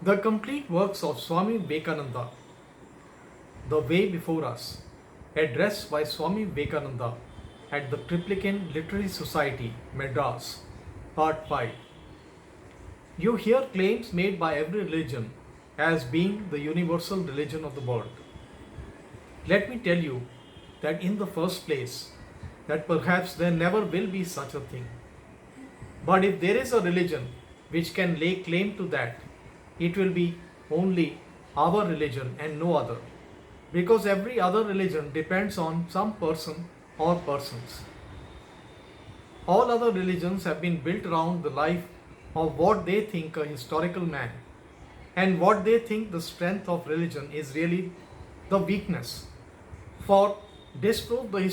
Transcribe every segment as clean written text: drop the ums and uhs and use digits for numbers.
The complete works of Swami Vivekananda, The Way Before Us, addressed by Swami Vivekananda at the Triplicane Literary Society, Madras, Part 5. You hear claims made by every religion as being the universal religion of the world. Let me tell you that in the first place, that perhaps there never will be such a thing. But if there is a religion which can lay claim to that, it will be only our religion and no other. Because every other religion depends on some person or persons. All other religions have been built around the life of what they think a historical man, and what they think the strength of religion is really the weakness. For disprove the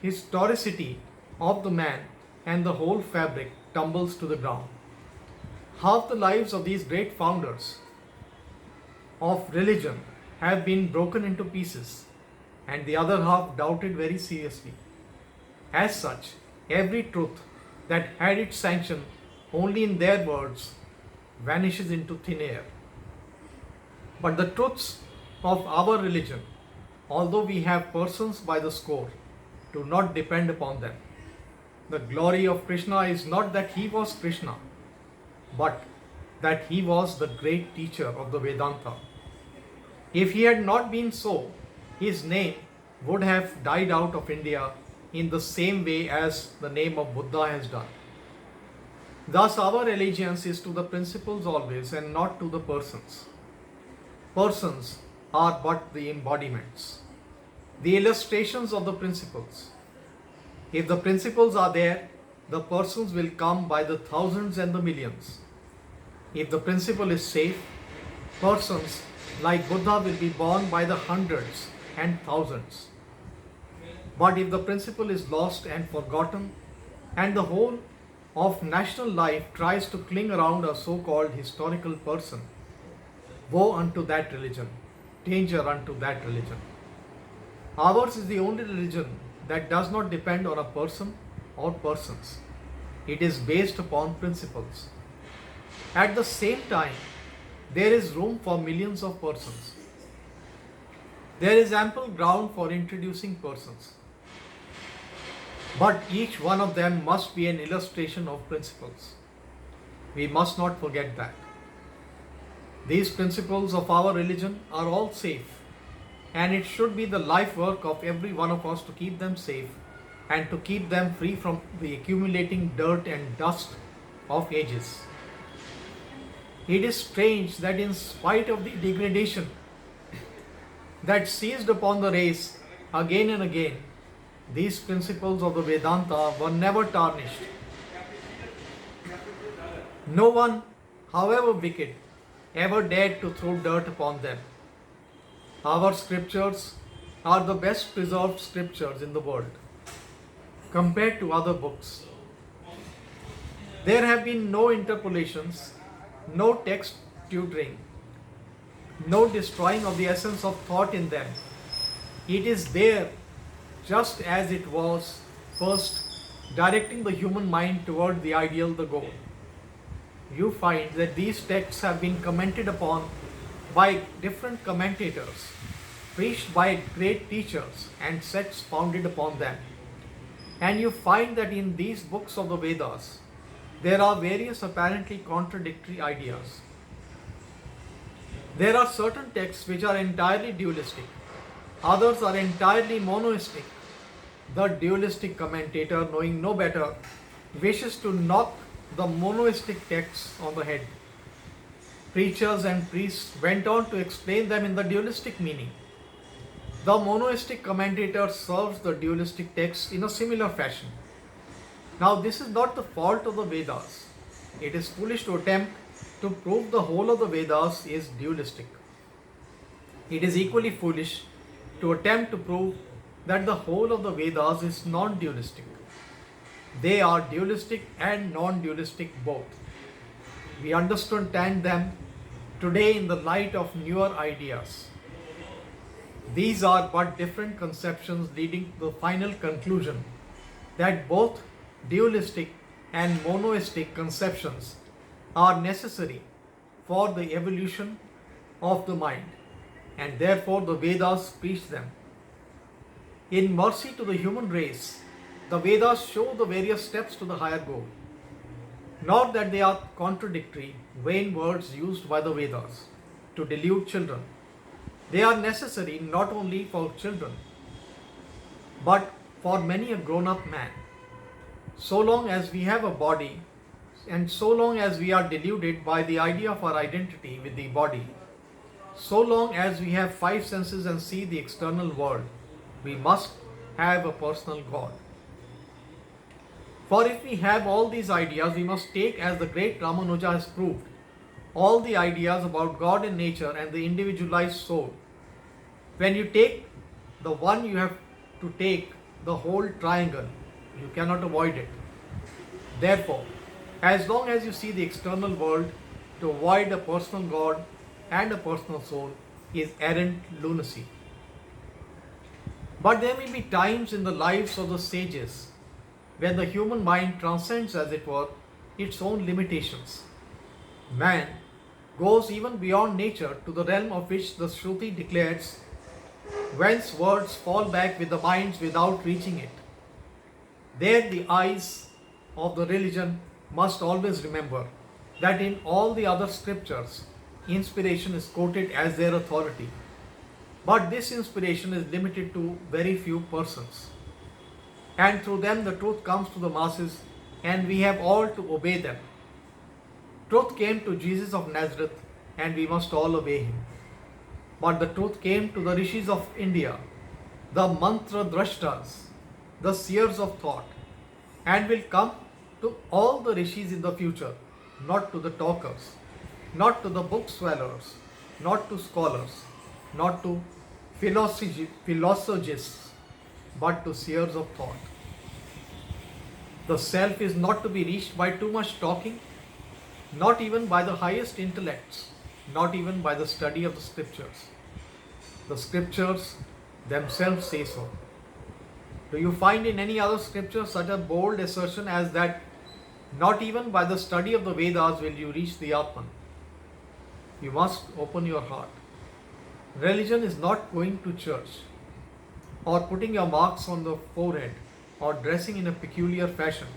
historicity of the man, and the whole fabric tumbles to the ground. Half the lives of these great founders of religion have been broken into pieces, and the other half doubted very seriously. As such, every truth that had its sanction only in their words vanishes into thin air. But the truths of our religion, although we have persons by the score, do not depend upon them. The glory of Krishna is not that he was Krishna, but that he was the great teacher of the Vedanta. If he had not been so, his name would have died out of India in the same way as the name of Buddha has done. Thus, our allegiance is to the principles always and not to the persons. Persons are but the embodiments, the illustrations of the principles. If the principles are there, the persons will come by the thousands and the millions. If the principle is safe, persons like Buddha will be born by the hundreds and thousands. But if the principle is lost and forgotten, and the whole of national life tries to cling around a so-called historical person, woe unto that religion, danger unto that religion. Ours is the only religion that does not depend on a person or persons. It is based upon principles. At the same time, there is room for millions of persons. There is ample ground for introducing persons. But each one of them must be an illustration of principles. We must not forget that. These principles of our religion are all safe, and it should be the life work of every one of us to keep them safe and to keep them free from the accumulating dirt and dust of ages. It is strange that in spite of the degradation that seized upon the race again and again, these principles of the Vedanta were never tarnished. No one, however wicked, ever dared to throw dirt upon them. Our scriptures are the best preserved scriptures in the world compared to other books. There have been no interpolations, no text tutoring, no destroying of the essence of thought in them. It is there just as it was first, directing the human mind toward the ideal, the goal. You find that these texts have been commented upon by different commentators, preached by great teachers, and sects founded upon them. And you find that in these books of the Vedas, there are various apparently contradictory ideas. There are certain texts which are entirely dualistic, others are entirely monoistic. The dualistic commentator, knowing no better, wishes to knock the monoistic texts on the head. Preachers and priests went on to explain them in the dualistic meaning. The monoistic commentator serves the dualistic text in a similar fashion. Now, this is not the fault of the Vedas. It is foolish to attempt to prove the whole of the Vedas is dualistic. It is equally foolish to attempt to prove that the whole of the Vedas is non-dualistic. They are dualistic and non-dualistic both. We understand them today in the light of newer ideas. These are but different conceptions leading to the final conclusion that both dualistic and monoistic conceptions are necessary for the evolution of the mind, and therefore the Vedas preach them. In mercy to the human race, the Vedas show the various steps to the higher goal. Not that they are contradictory, vain words used by the Vedas to delude children. They are necessary not only for children, but for many a grown-up man. So long as we have a body, and so long as we are deluded by the idea of our identity with the body, so long as we have five senses and see the external world, we must have a personal God. For if we have all these ideas, we must take, as the great Ramanuja has proved, all the ideas about God and nature and the individualized soul. When you take the one, you have to take the whole triangle. You cannot avoid it. Therefore, as long as you see the external world, to avoid a personal God and a personal soul is errant lunacy. But there may be times in the lives of the sages when the human mind transcends, as it were, its own limitations. Man goes even beyond nature to the realm of which the Shruti declares, whence words fall back with the minds without reaching it. There the eyes of the religion must always remember that in all the other scriptures, inspiration is quoted as their authority. But this inspiration is limited to very few persons. And through them the truth comes to the masses, and we have all to obey them. Truth came to Jesus of Nazareth, and we must all obey him. But the truth came to the rishis of India, the mantra drashtas, the seers of thought, and will come to all the rishis in the future, not to the talkers, not to the book swallowers, not to scholars, not to philologists, but to seers of thought. The self is not to be reached by too much talking, not even by the highest intellects, not even by the study of the scriptures. The scriptures themselves say so. Do you find in any other scripture such a bold assertion as that not even by the study of the Vedas will you reach the Atman? You must open your heart. Religion is not going to church, or putting your marks on the forehead, or dressing in a peculiar fashion.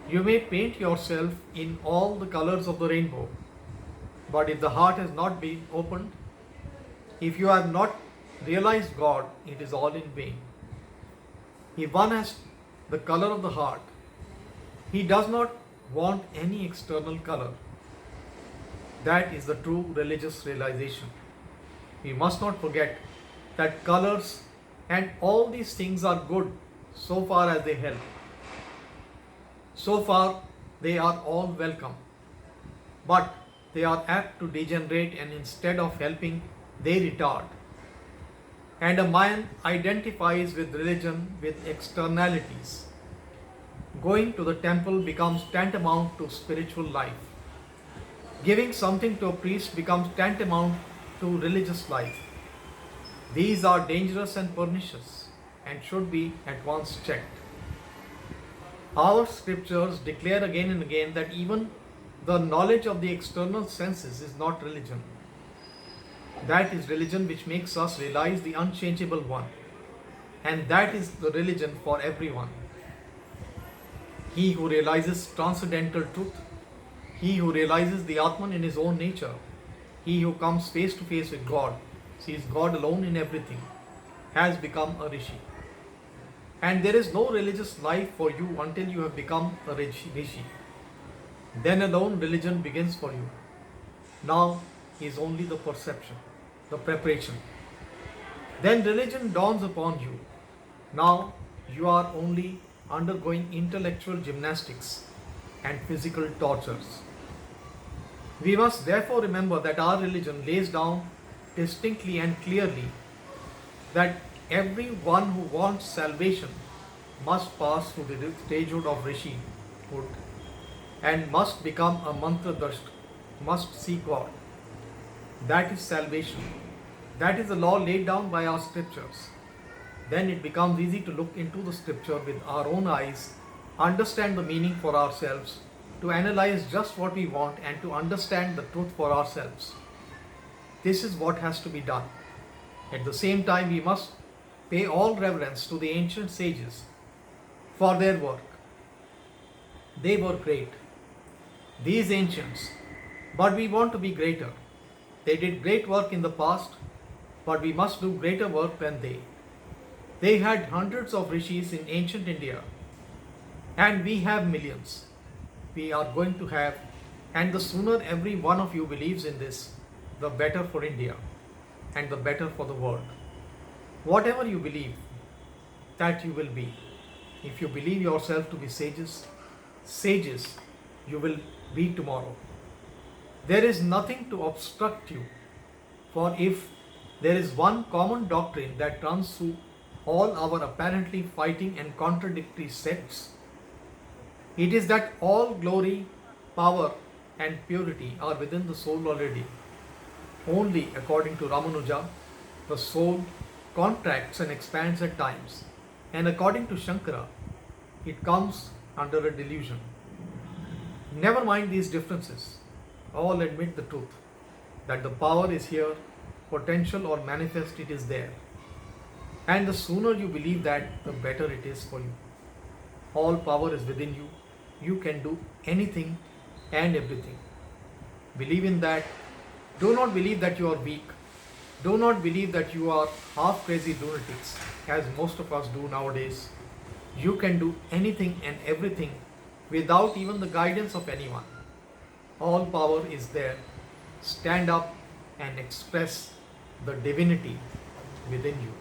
You may paint yourself in all the colors of the rainbow, but if the heart has not been opened, if you have not realized God, it is all in vain. If one has the color of the heart, he does not want any external color. That is the true religious realization. We must not forget that colors and all these things are good so far as they help. So far they are all welcome. But they are apt to degenerate, and instead of helping, they retard. And a man identifies with religion with externalities. Going to the temple becomes tantamount to spiritual life. Giving something to a priest becomes tantamount to religious life. These are dangerous and pernicious and should be at once checked. Our scriptures declare again and again that even the knowledge of the external senses is not religion. That is religion which makes us realize the unchangeable one, and that is the religion for everyone. He who realizes transcendental truth, he who realizes the Atman in his own nature, he who comes face to face with God, sees God alone in everything, has become a rishi. And there is no religious life for you until you have become a rishi. Then alone religion begins for you. Now is only the perception, the preparation. Then religion dawns upon you. Now you are only undergoing intellectual gymnastics and physical tortures. We must therefore remember that our religion lays down distinctly and clearly that everyone who wants salvation must pass through the stagehood of rishihood and must become a mantradrashta, must see God. That is salvation. That is the law laid down by our scriptures. Then it becomes easy to look into the scripture with our own eyes, understand the meaning for ourselves, to analyze just what we want and to understand the truth for ourselves. This is what has to be done. At the same time, we must pay all reverence to the ancient sages for their work. They were great, these ancients, but we want to be greater. They did great work in the past, but we must do greater work than they. They had hundreds of rishis in ancient India, and we have millions. We are going to have, and the sooner every one of you believes in this, the better for India and the better for the world. Whatever you believe, that you will be. If you believe yourself to be sages, sages you will be tomorrow. There is nothing to obstruct you, for if there is one common doctrine that runs through all our apparently fighting and contradictory sects, it is that all glory, power, and purity are within the soul already. Only, according to Ramanuja, the soul contracts and expands at times, and according to Shankara, it comes under a delusion. Never mind these differences. All admit the truth that the power is here, potential or manifest, it is there. And the sooner you believe that, the better it is for you. All power is within you. You can do anything and everything. Believe in that. Do not believe that you are weak. Do not believe that you are half crazy lunatics, as most of us do nowadays. You can do anything and everything without even the guidance of anyone. All power is there. Stand up and express the divinity within you.